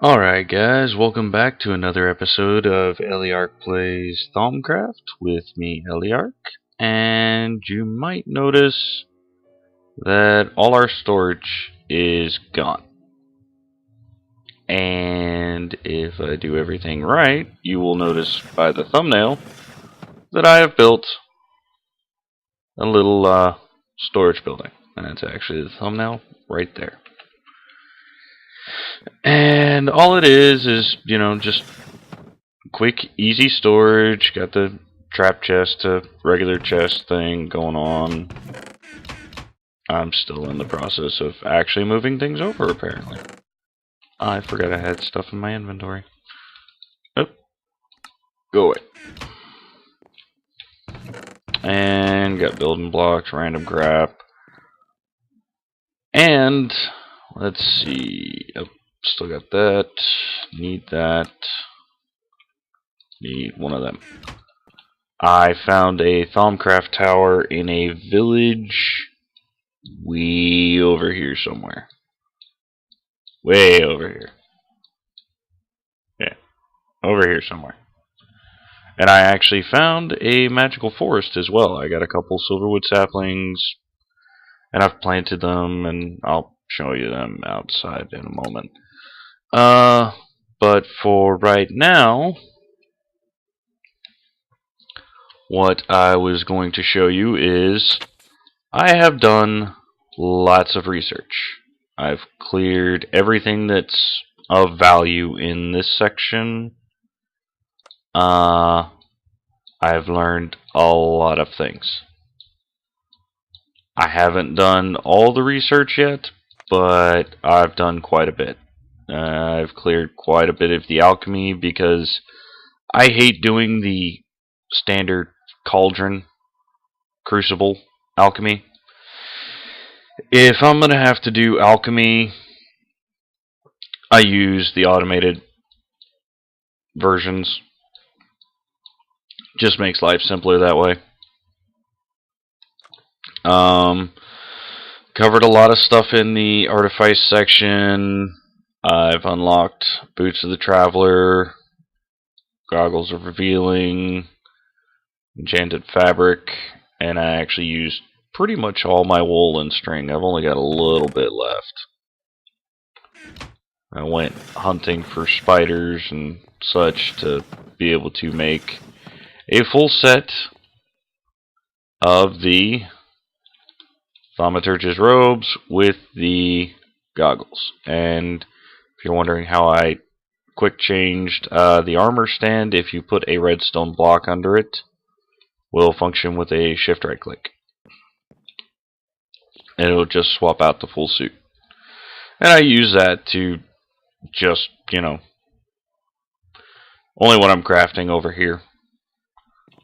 Alright guys, welcome back to another episode of Eliarch Plays Thaumcraft with me, Eliarch. And you might notice that all our storage is gone. And if I do everything right, you will notice by the thumbnail that I have built a little storage building. And that's actually the thumbnail right there. And all it is, just quick, easy storage. Got the trap chest to regular chest thing going on. I'm still in the process of actually moving things over, apparently. I forgot I had stuff in my inventory. Oh, go away. And got building blocks, random crap. And let's see. Oh, still got that. Need that. Need one of them. I found a Thaumcraft tower in a village way over here somewhere. Way over here. Yeah, over here somewhere. And I actually found a magical forest as well. I got a couple silverwood saplings, and I've planted them, and I'll show you them outside in a moment. But for right now, what I was going to show you is I have done lots of research. I've cleared everything that's of value in this section. I've learned a lot of things. I haven't done all the research yet, but I've done quite a bit. I've cleared quite a bit of the alchemy because I hate doing the standard cauldron crucible alchemy. If I'm going to have to do alchemy, I use the automated versions. Just makes life simpler that way. Covered a lot of stuff in the artifice section. I've unlocked Boots of the Traveler, Goggles of Revealing, Enchanted Fabric, and I actually used pretty much all my wool and string. I've only got a little bit left. I went hunting for spiders and such to be able to make a full set of the Thaumaturge's robes with the goggles. And if you're wondering how I quick changed the armor stand, if you put a redstone block under it, will function with a shift right click. And it'll just swap out the full suit. And I use that to just, only when I'm crafting over here.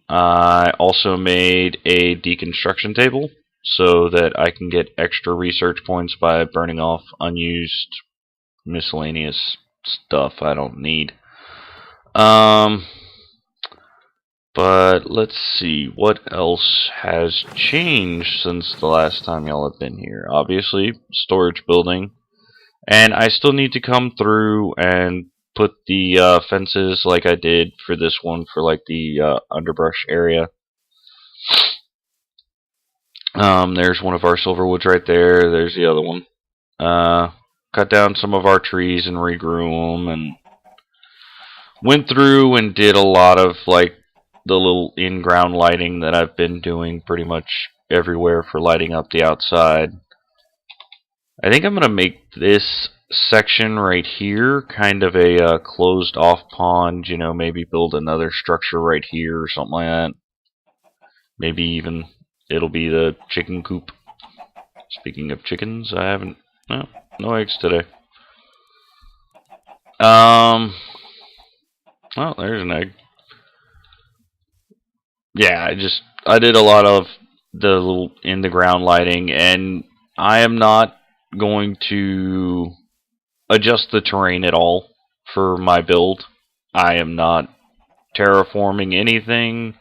I also made a deconstruction table so that I can get extra research points by burning off unused miscellaneous stuff I don't need. But let's see, what else has changed since the last time y'all have been here? Obviously, storage building. And I still need to come through and put the fences like I did for this one, for like the underbrush area. There's one of our silverwoods right there. There's the other one. Cut down some of our trees and regrew them, and went through and did a lot of like the little in-ground lighting that I've been doing pretty much everywhere for lighting up the outside. I think I'm going to make this section right here kind of a closed off pond, maybe build another structure right here or something like that. Maybe even it'll be the chicken coop. Speaking of chickens, I haven't, no eggs today. Well, there's an egg. Yeah, I did a lot of the little in the ground lighting, and I am not going to adjust the terrain at all for my build. I am not terraforming anything.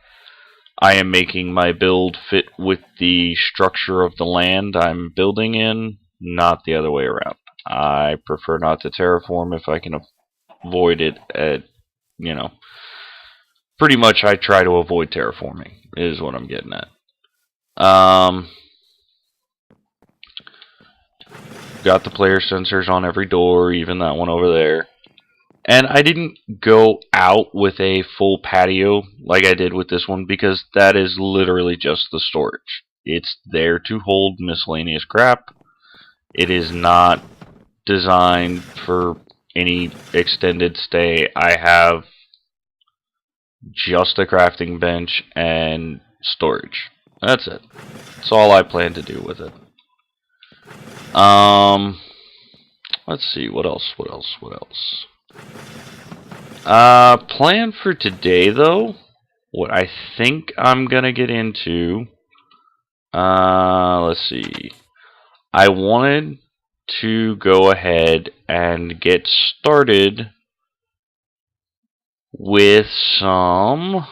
I am making my build fit with the structure of the land I'm building in, not the other way around. I prefer not to terraform if I can avoid it at, you know, pretty much I try to avoid terraforming, is what I'm getting at. Got the player sensors on every door, even that one over there. And I didn't go out with a full patio like I did with this one because that is literally just the storage. It's there to hold miscellaneous crap. It is not designed for any extended stay. I have just a crafting bench and storage. That's it. That's all I plan to do with it. Let's see, what else? Plan for today, though, what I think I'm gonna get into, let's see. I wanted to go ahead and get started with some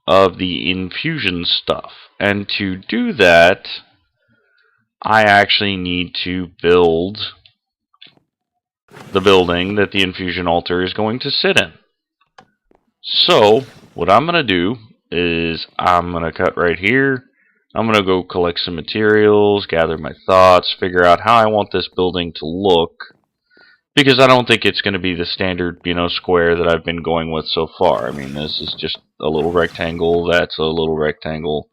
of the infusion stuff. And to do that, I actually need to build the building that the infusion altar is going to sit in. So, what I'm going to do is I'm going to cut right here. I'm going to go collect some materials, gather my thoughts, figure out how I want this building to look. Because I don't think it's going to be the standard, square that I've been going with so far. I mean, this is just a little rectangle, that's a little rectangle.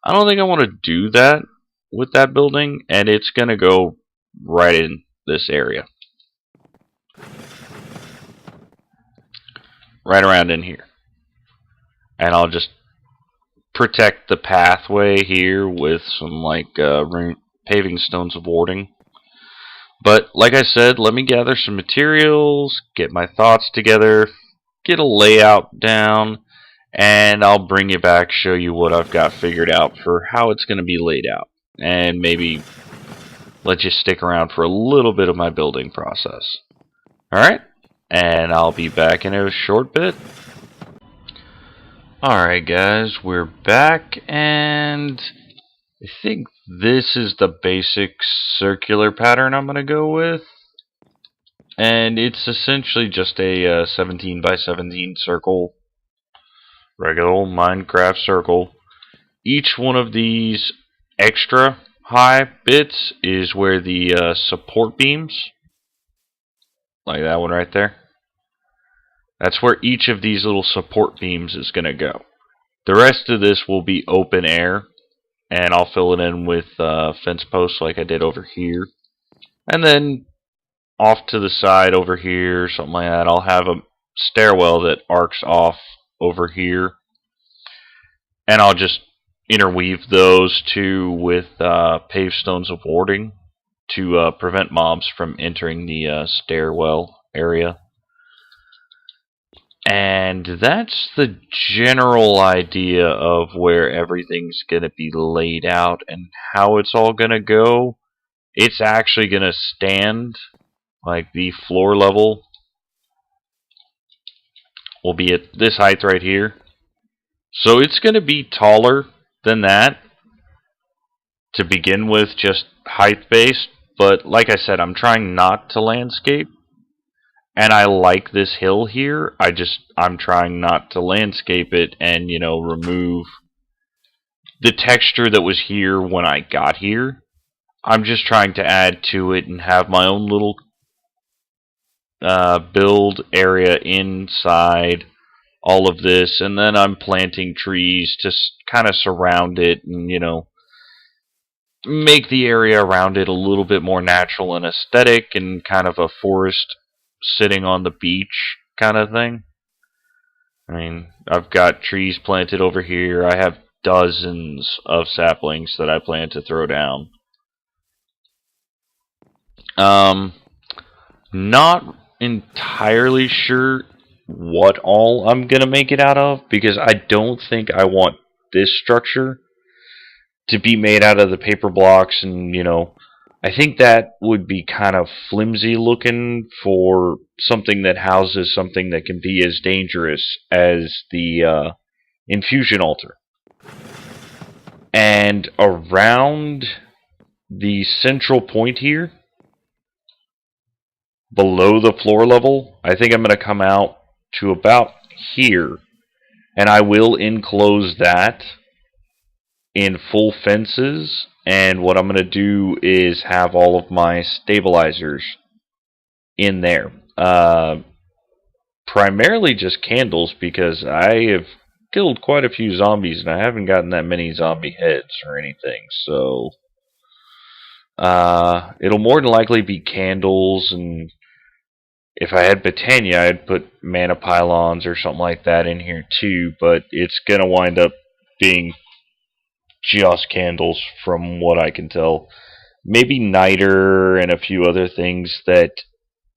I don't think I want to do that with that building, and it's going to go right in this area. Right around in here. And I'll just protect the pathway here with some, paving stones of warding. But, like I said, let me gather some materials, get my thoughts together, get a layout down, and I'll bring you back, show you what I've got figured out for how it's going to be laid out. And maybe let you stick around for a little bit of my building process. Alright? And I'll be back in a short bit. Alright guys, we're back, and I think this is the basic circular pattern I'm going to go with. And it's essentially just a 17 by 17 circle. Regular old Minecraft circle. Each one of these extra high bits is where the support beams, like that one right there, that's where each of these little support beams is going to go. The rest of this will be open air, and I'll fill it in with fence posts like I did over here. And then off to the side over here, something like that, I'll have a stairwell that arcs off over here. And I'll just interweave those two with paved stones of warding to prevent mobs from entering the stairwell area. And that's the general idea of where everything's going to be laid out and how it's all going to go. It's actually going to stand, like the floor level will be at this height right here. So it's going to be taller than that to begin with, just height based. But like I said, I'm trying not to landscape. And I like this hill here. I'm trying not to landscape it and, remove the texture that was here when I got here. I'm just trying to add to it and have my own little build area inside all of this. And then I'm planting trees to kind of surround it and, make the area around it a little bit more natural and aesthetic and kind of a forest sitting on the beach kind of thing. I mean, I've got trees planted over here. I have dozens of saplings that I plan to throw down. Not entirely sure what all I'm going to make it out of, because I don't think I want this structure to be made out of the paper blocks, and, I think that would be kind of flimsy looking for something that houses something that can be as dangerous as the infusion altar. And around the central point here, below the floor level. I think I'm going to come out to about here, and I will enclose that in full fences. And what I'm going to do is have all of my stabilizers in there. Primarily just candles, because I have killed quite a few zombies and I haven't gotten that many zombie heads or anything. So it'll more than likely be candles, and if I had Botania, I'd put mana pylons or something like that in here too, but it's going to wind up being just candles from what I can tell. Maybe niter and a few other things that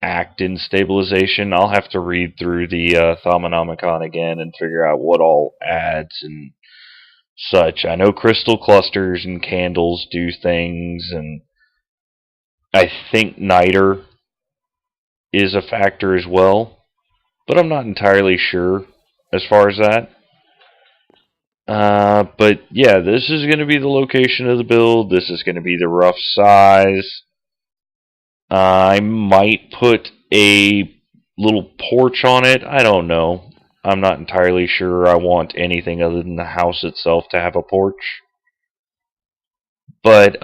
act in stabilization. I'll have to read through the Thaumonomicon again and figure out what all adds and such. I know crystal clusters and candles do things, and I think niter is a factor as well, but I'm not entirely sure as far as that. But yeah, this is going to be the location of the build. This is going to be the rough size. I might put a little porch on it. I don't know. I'm not entirely sure I want anything other than the house itself to have a porch. But,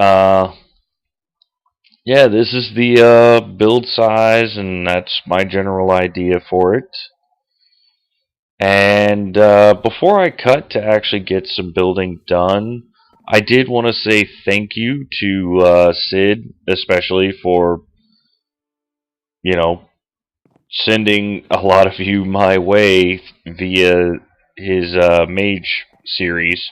yeah, this is the build size, and that's my general idea for it. And before I cut to actually get some building done, I did want to say thank you to Sid, especially for, you know, sending a lot of you my way via his Mage series.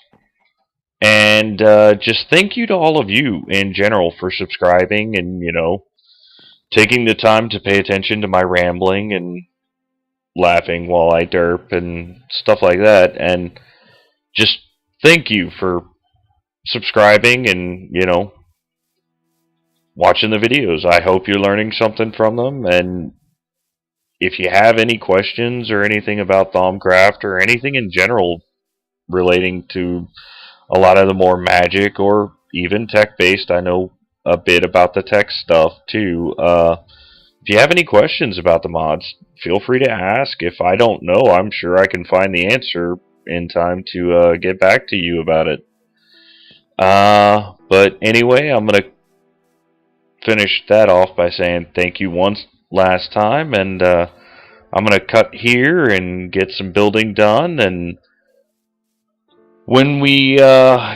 And just thank you to all of you in general for subscribing and, taking the time to pay attention to my rambling and laughing while I derp and stuff like that. And just thank you for subscribing and, watching the videos. I hope you're learning something from them. And if you have any questions or anything about Thaumcraft or anything in general relating to a lot of the more magic or even tech-based, I know a bit about the tech stuff too. If you have any questions about the mods, feel free to ask. If I don't know, I'm sure I can find the answer in time to get back to you about it. But anyway, I'm going to finish that off by saying thank you once last time, and I'm going to cut here and get some building done, and when we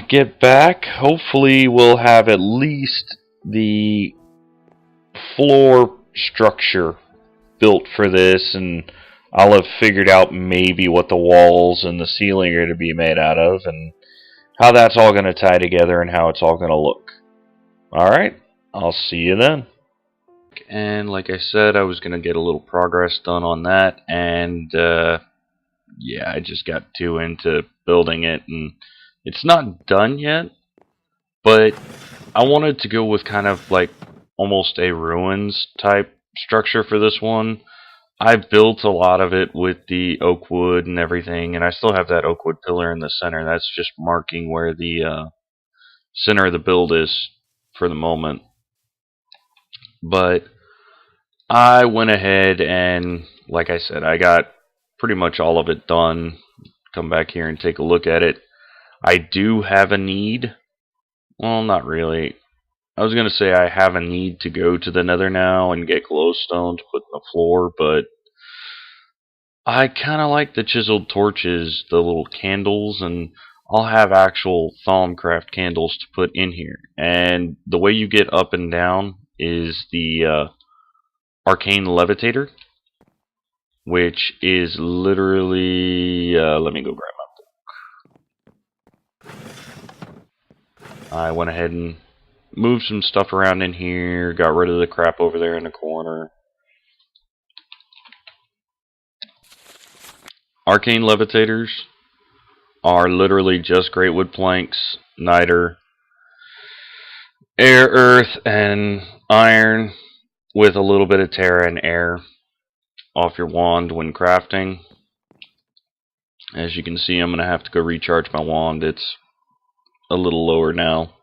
get back, hopefully we'll have at least the floor structure built for this, and I'll have figured out maybe what the walls and the ceiling are to be made out of, and how that's all going to tie together and how it's all going to look. Alright, I'll see you then. And like I said, I was going to get a little progress done on that, and yeah, I just got too into building it, and it's not done yet, but I wanted to go with kind of like almost a ruins type structure for this one. I've built a lot of it with the oak wood and everything, and I still have that oak wood pillar in the center. That's just marking where the center of the build is for the moment. But I went ahead and, like I said, I got pretty much all of it done. Come back here and take a look at it. I do have a need. Well, not really. I was going to say I have a need to go to the nether now and get glowstone to put in the floor, but I kind of like the chiseled torches, the little candles, and I'll have actual Thaumcraft candles to put in here. And the way you get up and down is the arcane levitator, which is literally, let me go grab my book. I went ahead and moved some stuff around in here, got rid of the crap over there in the corner. Arcane levitators are literally just great wood planks, niter, air, earth, and iron with a little bit of terra and air off your wand when crafting. As you can see, I'm going to have to go recharge my wand. It's a little lower now.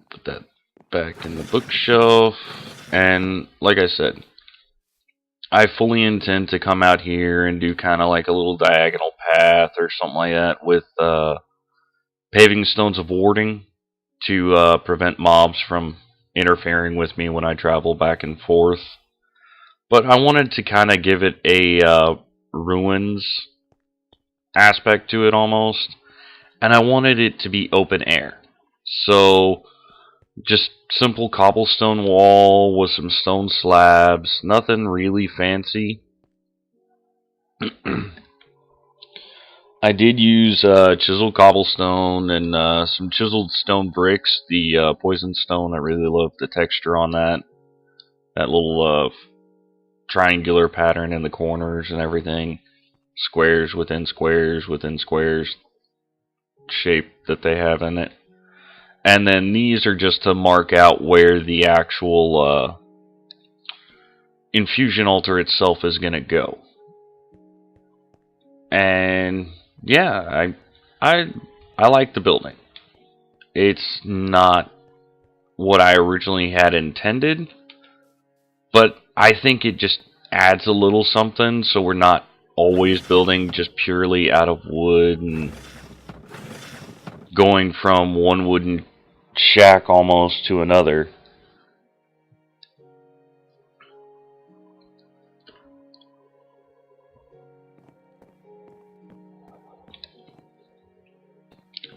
Put that back in the bookshelf. And like I said, I fully intend to come out here and do kind of like a little diagonal path or something like that with paving stones of warding to prevent mobs from interfering with me when I travel back and forth. But I wanted to kind of give it a ruins aspect to it almost, and I wanted it to be open air. So just simple cobblestone wall with some stone slabs, nothing really fancy. I did use chiseled cobblestone and some chiseled stone bricks. The poison stone, I really love the texture on that. That little triangular pattern in the corners and everything. Squares within squares within squares shape that they have in it. And then these are just to mark out where the actual infusion altar itself is going to go. And yeah, I like the building. It's not what I originally had intended, but I think it just adds a little something, so we're not always building just purely out of wood and going from one wooden shack almost to another.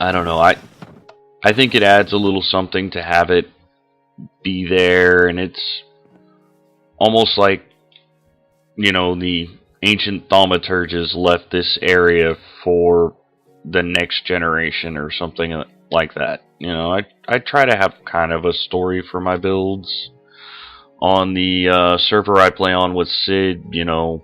I don't know. I think it adds a little something to have it be there, and it's almost like, you know, the ancient thaumaturges left this area for the next generation or something like that. You know, I try to have kind of a story for my builds. On the server I play on with Sid, you know,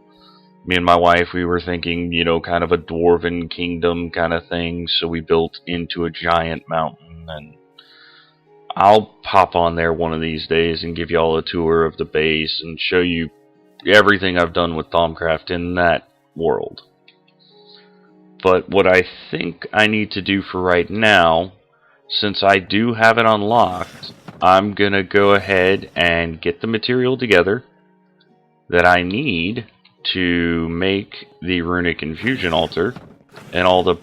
me and my wife, we were thinking, you know, kind of a dwarven kingdom kind of thing, so we built into a giant mountain, and I'll pop on there one of these days and give y'all a tour of the base and show you everything I've done with Thaumcraft in that world. But what I think I need to do for right now, since I do have it unlocked, I'm going to go ahead and get the material together that I need to make the runic infusion altar and all the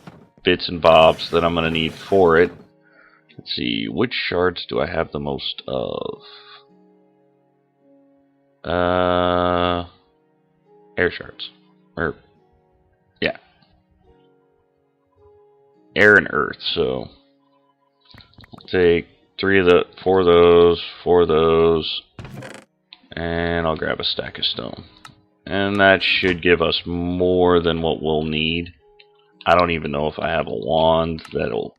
bits and bobs that I'm going to need for it. Let's see, which shards do I have the most of? Air shards. Or, yeah. Air and earth, so I'll take 4 of those, and I'll grab a stack of stone. And that should give us more than what we'll need. I don't even know if I have a wand that'll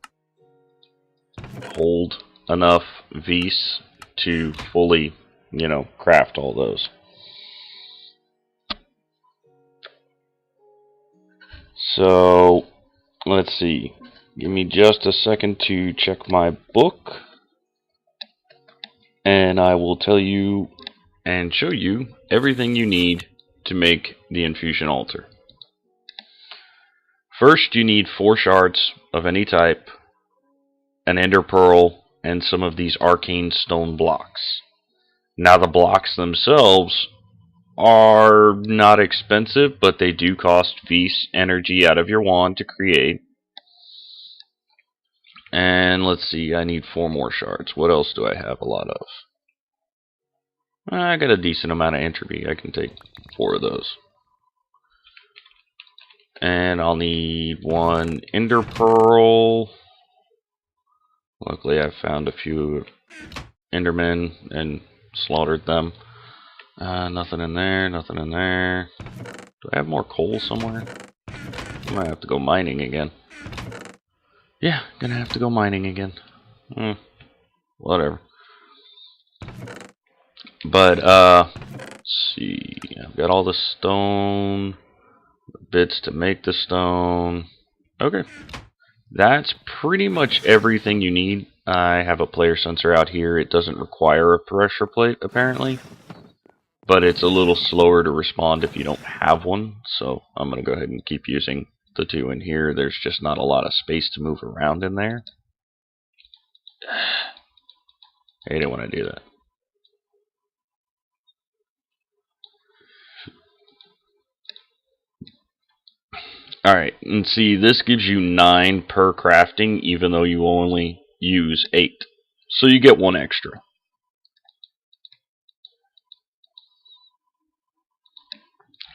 hold enough vis to fully, you know, craft all those. So, let's see. Give me just a second to check my book, and I will tell you and show you everything you need to make the infusion altar. First, you need 4 shards of any type, an ender pearl, and some of these arcane stone blocks. Now, the blocks themselves are not expensive, but they do cost vis energy out of your wand to create. And let's see, I need 4 more shards. What else do I have a lot of? I got a decent amount of entropy. I can take 4 of those. And I'll need 1 ender pearl. Luckily, I found a few endermen and slaughtered them. Nothing in there, nothing in there. Do I have more coal somewhere? I might have to go mining again. Yeah, gonna have to go mining again. Whatever. But, let's see. I've got all the stone, the bits to make the stone. Okay. That's pretty much everything you need. I have a player sensor out here. It doesn't require a pressure plate, apparently. But it's a little slower to respond if you don't have one. So I'm going to go ahead and keep using the 2 in here. There's just not a lot of space to move around in there. I hate it when I do that. Alright, and see, this gives you 9 per crafting, even though you only use 8. So you get 1 extra.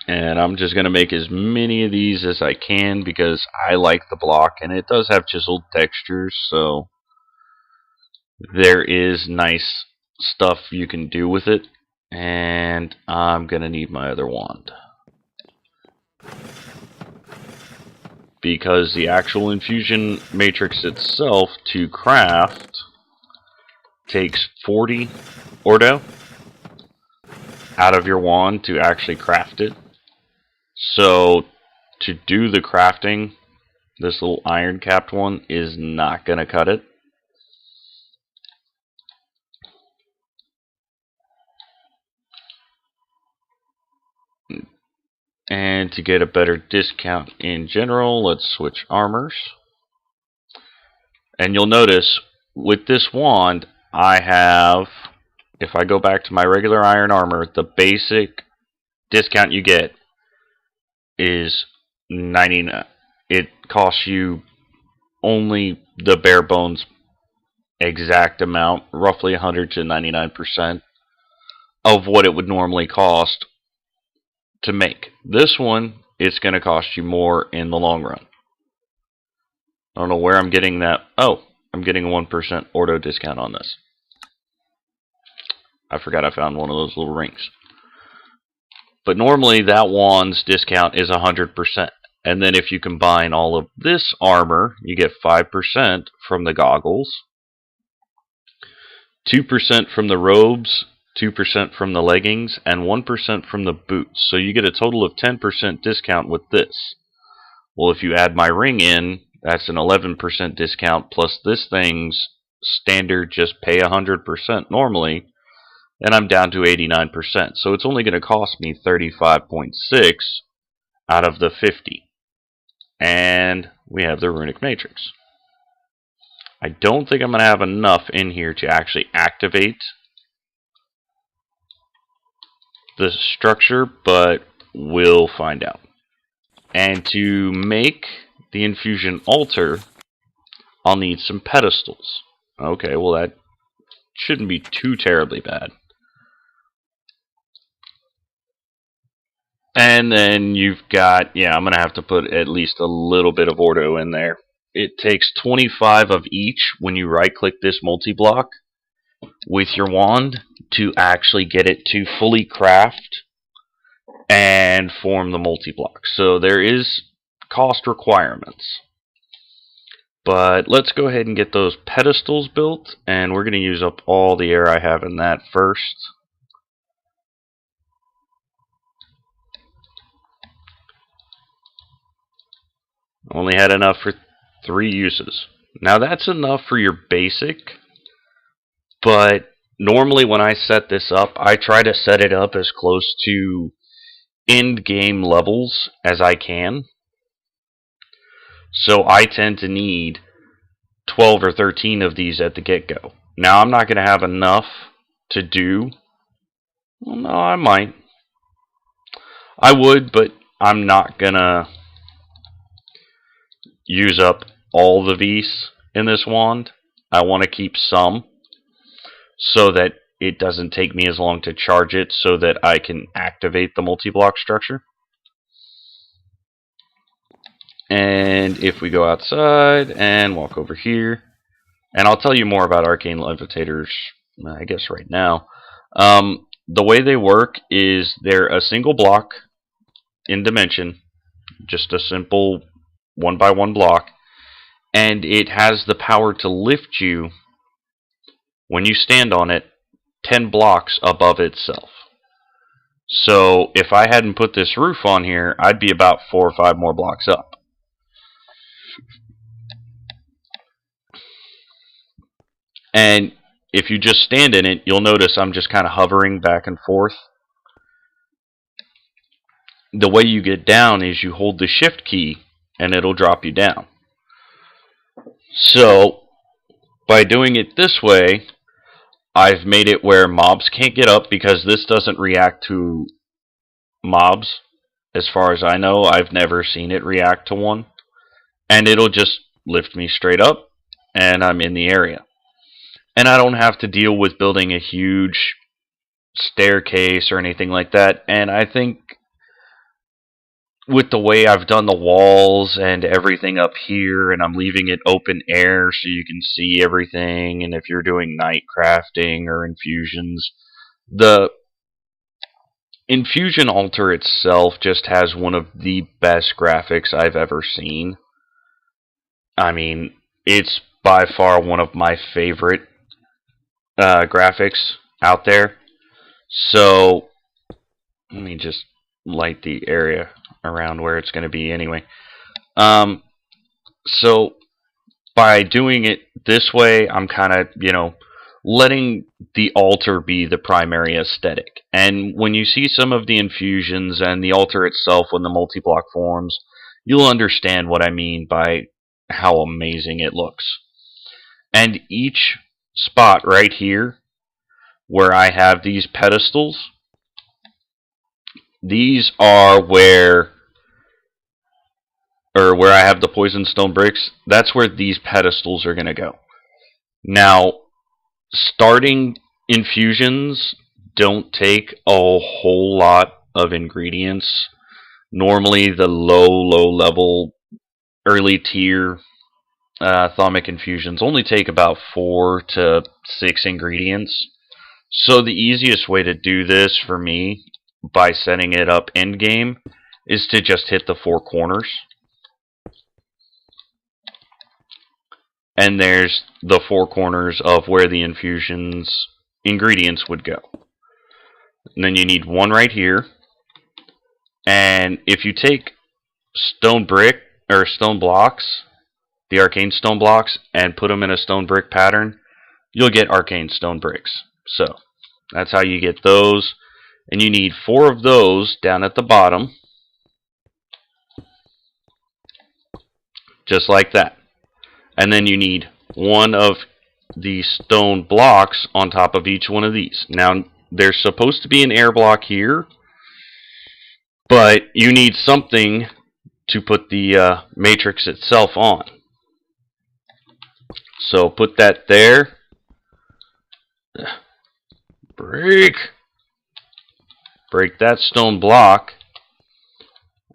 And I'm just going to make as many of these as I can because I like the block, and it does have chiseled textures, so there is nice stuff you can do with it. And I'm going to need my other wand, because the actual infusion matrix itself to craft takes 40 ordo out of your wand to actually craft it. So to do the crafting, this little iron capped one is not going to cut it. And to get a better discount in general, let's switch armors. And you'll notice with this wand, I have, if I go back to my regular iron armor, the basic discount you get is 99. It costs you only the bare bones exact amount, roughly 100 to 99% of what it would normally cost to make. This one, it's going to cost you more in the long run. I don't know where I'm getting that. Oh, I'm getting a 1% ordo discount on this. I forgot I found one of those little rings. But normally that wand's discount is 100%. And then if you combine all of this armor, you get 5% from the goggles, 2% from the robes, 2% from the leggings, and 1% from the boots. So you get a total of 10% discount with this. Well, if you add my ring in, that's an 11% discount, plus this thing's standard just pay 100% normally, and I'm down to 89%. So it's only going to cost me 35.6 out of the 50. And we have the runic matrix. I don't think I'm going to have enough in here to actually activate the structure, but we'll find out. And to make the infusion altar, I'll need some pedestals. Okay, well that shouldn't be too terribly bad. And then you've got, yeah, I'm going to have to put at least a little bit of ordo in there. It takes 25 of each when you right-click this multi-block with your wand to actually get it to fully craft and form the multi-block. So there is cost requirements. But let's go ahead and get those pedestals built, and we're going to use up all the air I have in that first. Only had enough for 3 uses. Now that's enough for your basic, but normally when I set this up, I try to set it up as close to end game levels as I can. So I tend to need 12 or 13 of these at the get-go. Now I'm not going to have enough to do. Well, no, I might. I would, but I'm not going to use up all the V's in this wand. I want to keep some so that it doesn't take me as long to charge it, so that I can activate the multi-block structure. And if we go outside and walk over here, and I'll tell you more about arcane levitators, I guess right now. The way they work is they're a single block in dimension, just a simple 1x1 block, and it has the power to lift you, when you stand on it, 10 blocks above itself. So if I hadn't put this roof on here, I'd be about 4 or 5 more blocks up. And if you just stand in it, you'll notice I'm just kind of hovering back and forth. The way you get down is you hold the shift key and it'll drop you down. So by doing it this way, I've made it where mobs can't get up because this doesn't react to mobs. As far as I know, I've never seen it react to one. And it'll just lift me straight up, and I'm in the area. And I don't have to deal with building a huge staircase or anything like that. And I think with the way I've done the walls and everything up here, and I'm leaving it open air so you can see everything, and if you're doing night crafting or infusions, the infusion altar itself just has one of the best graphics I've ever seen. I mean, it's by far one of my favorite graphics out there. So, let me just light the area around where it's going to be anyway. So, by doing it this way, I'm kind of, letting the altar be the primary aesthetic. And when you see some of the infusions and the altar itself when the multi-block forms, you'll understand what I mean by how amazing it looks. And each spot right here where I have these pedestals, these are where I have the poison stone bricks, that's where these pedestals are going to go. Now, starting infusions don't take a whole lot of ingredients. Normally, the low level, early tier thaumic infusions only take about 4 to 6 ingredients. So the easiest way to do this for me, by setting it up end game, is to just hit the 4 corners. And there's the 4 corners of where the infusion's ingredients would go. And then you need one right here. And if you take stone brick or stone blocks, the arcane stone blocks, and put them in a stone brick pattern, you'll get arcane stone bricks. So that's how you get those. And you need 4 of those down at the bottom. Just like that. And then you need 1 of the stone blocks on top of each one of these. Now, there's supposed to be an air block here, but you need something to put the matrix itself on. So put that there. Break that stone block.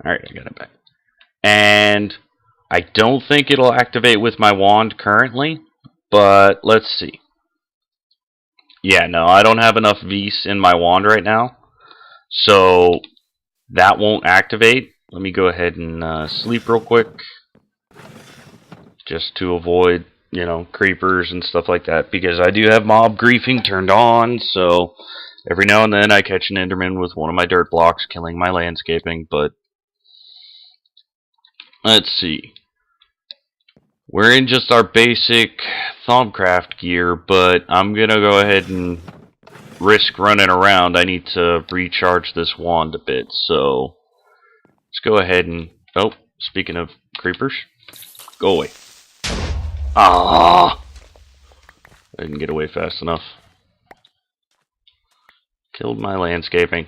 Alright, I got it back. And I don't think it'll activate with my wand currently, but let's see. Yeah, no, I don't have enough Vis in my wand right now, so that won't activate. Let me go ahead and sleep real quick, just to avoid, creepers and stuff like that, because I do have mob griefing turned on, so every now and then I catch an enderman with one of my dirt blocks killing my landscaping, but let's see. We're in just our basic Thaumcraft gear, but I'm going to go ahead and risk running around. I need to recharge this wand a bit, so let's go ahead and... Oh, speaking of creepers, go away. Ah! I didn't get away fast enough. Killed my landscaping.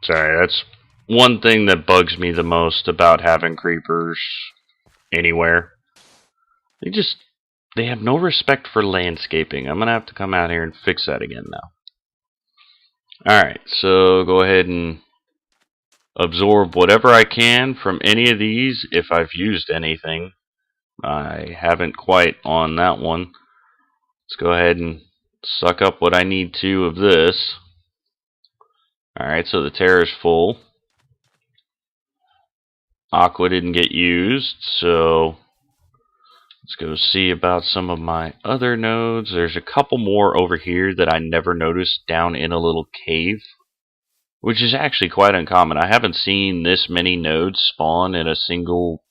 Sorry, that's one thing that bugs me the most about having creepers anywhere. They have no respect for landscaping. I'm gonna have to come out here and fix that again now. Alright, so go ahead and absorb whatever I can from any of these if I've used anything. I haven't quite on that one. Let's go ahead and suck up what I need to of this. Alright, so the Terror is full. Aqua didn't get used, so let's go see about some of my other nodes. There's a couple more over here that I never noticed down in a little cave, which is actually quite uncommon. I haven't seen this many nodes spawn in a single,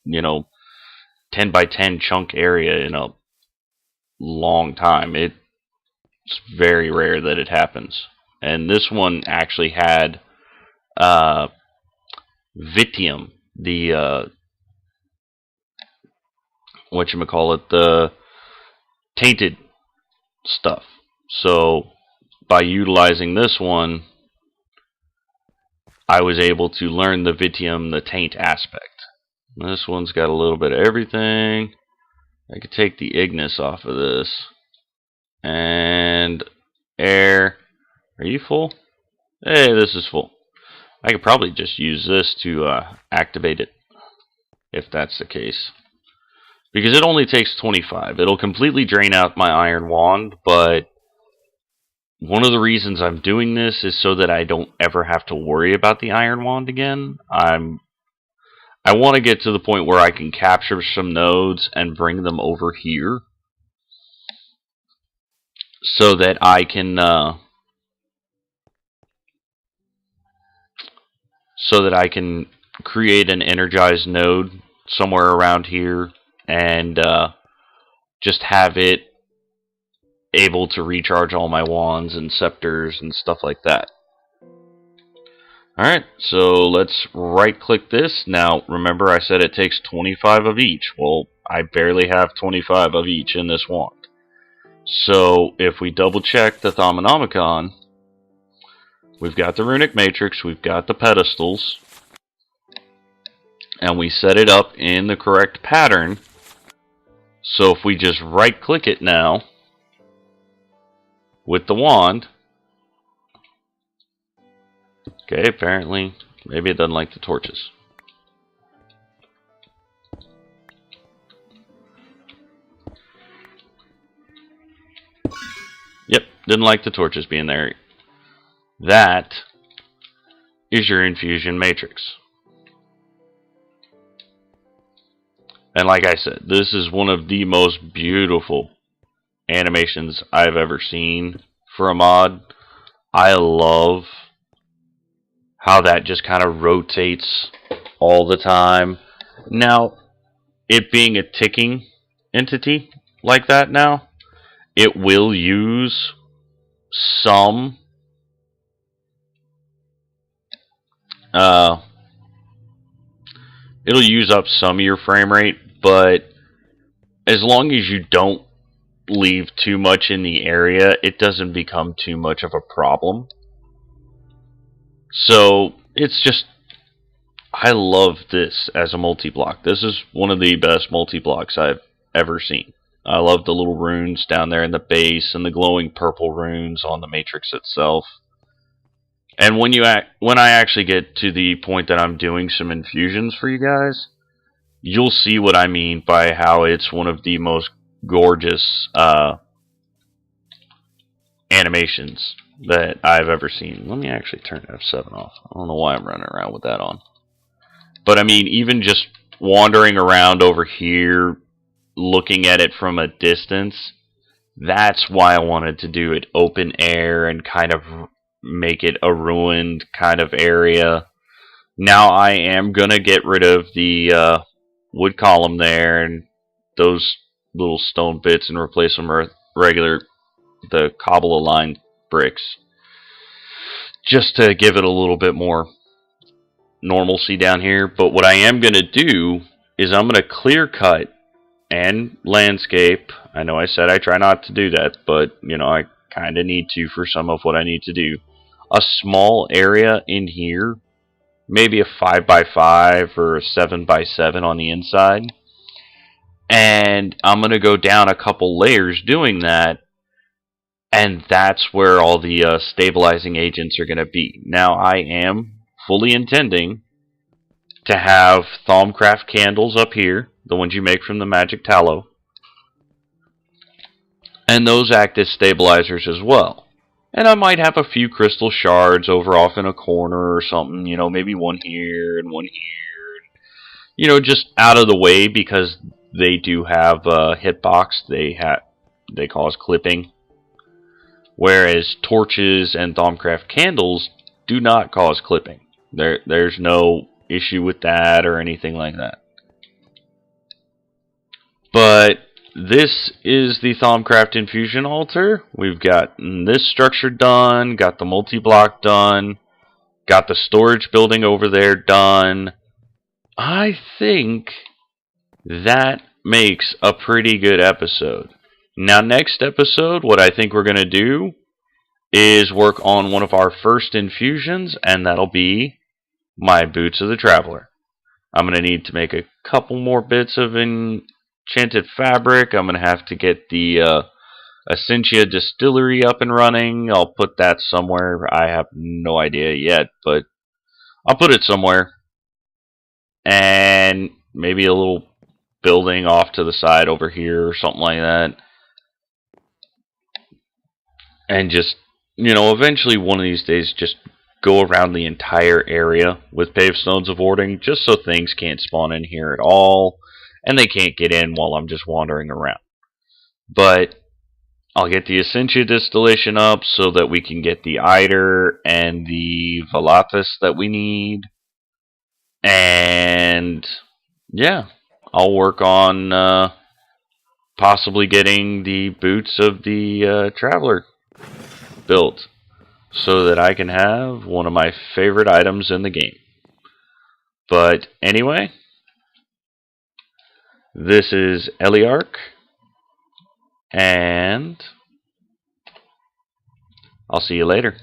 10 by 10 chunk area in a long time. It's very rare that it happens. And this one actually had Vitium, the whatchamacallit, the tainted stuff. So by utilizing this one, I was able to learn the Vitium, the taint aspect. This one's got a little bit of everything. I could take the Ignis off of this. And air. Are you full? Hey, this is full. I could probably just use this to activate it, if that's the case. Because it only takes 25. It'll completely drain out my Iron Wand, but one of the reasons I'm doing this is so that I don't ever have to worry about the Iron Wand again. I want to get to the point where I can capture some nodes and bring them over here so that I can create an energized node somewhere around here and just have it able to recharge all my wands and scepters and stuff like that. Alright, so let's right click this. Now remember I said it takes 25 of each. Well, I barely have 25 of each in this wand. So if we double check the Thaumonomicon, we've got the runic matrix, we've got the pedestals, and we set it up in the correct pattern. So if we just right click it now with the wand, okay, apparently maybe it doesn't like the torches. Yep, didn't like the torches being there. That is your infusion matrix. And like I said, this is one of the most beautiful animations I've ever seen for a mod. I love how that just kind of rotates all the time. Now, it being a ticking entity like that now, it will use some it'll use up some of your frame rate, but as long as you don't leave too much in the area, it doesn't become too much of a problem. So it's just, I love this as a multi-block. This is one of the best multi-blocks I've ever seen. I love the little runes down there in the base and the glowing purple runes on the matrix itself. And when I actually get to the point that I'm doing some infusions for you guys, you'll see what I mean by how it's one of the most gorgeous animations that I've ever seen. Let me actually turn F7 off. I don't know why I'm running around with that on. But I mean, even just wandering around over here, looking at it from a distance, that's why I wanted to do it open air and kind of make it a ruined kind of area. Now I am going to get rid of the wood column there and those little stone bits and replace them with the cobble-aligned bricks, just to give it a little bit more normalcy down here. But what I am going to do is I'm going to clear cut and landscape. I know I said I try not to do that, but you know, I kind of need to for some of what I need to do. A small area in here, maybe a 5x5 or a 7x7 on the inside, and I'm going to go down a couple layers doing that, and that's where all the stabilizing agents are going to be. Now I am fully intending to have Thaumcraft candles up here, the ones you make from the magic tallow, and those act as stabilizers as well. And I might have a few crystal shards over off in a corner or something, you know, maybe one here and one here, you know, just out of the way, because they do have a hitbox. They cause clipping, whereas torches and Thaumcraft candles do not cause clipping. There's no issue with that or anything like that. But this is the Thaumcraft Infusion Altar. We've got this structure done, got the multi-block done, got the storage building over there done. I think that makes a pretty good episode. Now, next episode, what I think we're going to do is work on one of our first infusions, and that'll be my Boots of the Traveler. I'm going to need to make a couple more bits of enchanted fabric. I'm going to have to get the Essentia distillery up and running. I'll put that somewhere. I have no idea yet, but I'll put it somewhere. And maybe a little building off to the side over here or something like that. And just, eventually one of these days just go around the entire area with paved stones of warding, just so things can't spawn in here at all, and they can't get in while I'm just wandering around. But I'll get the Essentia distillation up so that we can get the Eider and the Velathis that we need. And yeah, I'll work on possibly getting the Boots of the Traveler built so that I can have one of my favorite items in the game. But anyway, this is Eliarch, and I'll see you later.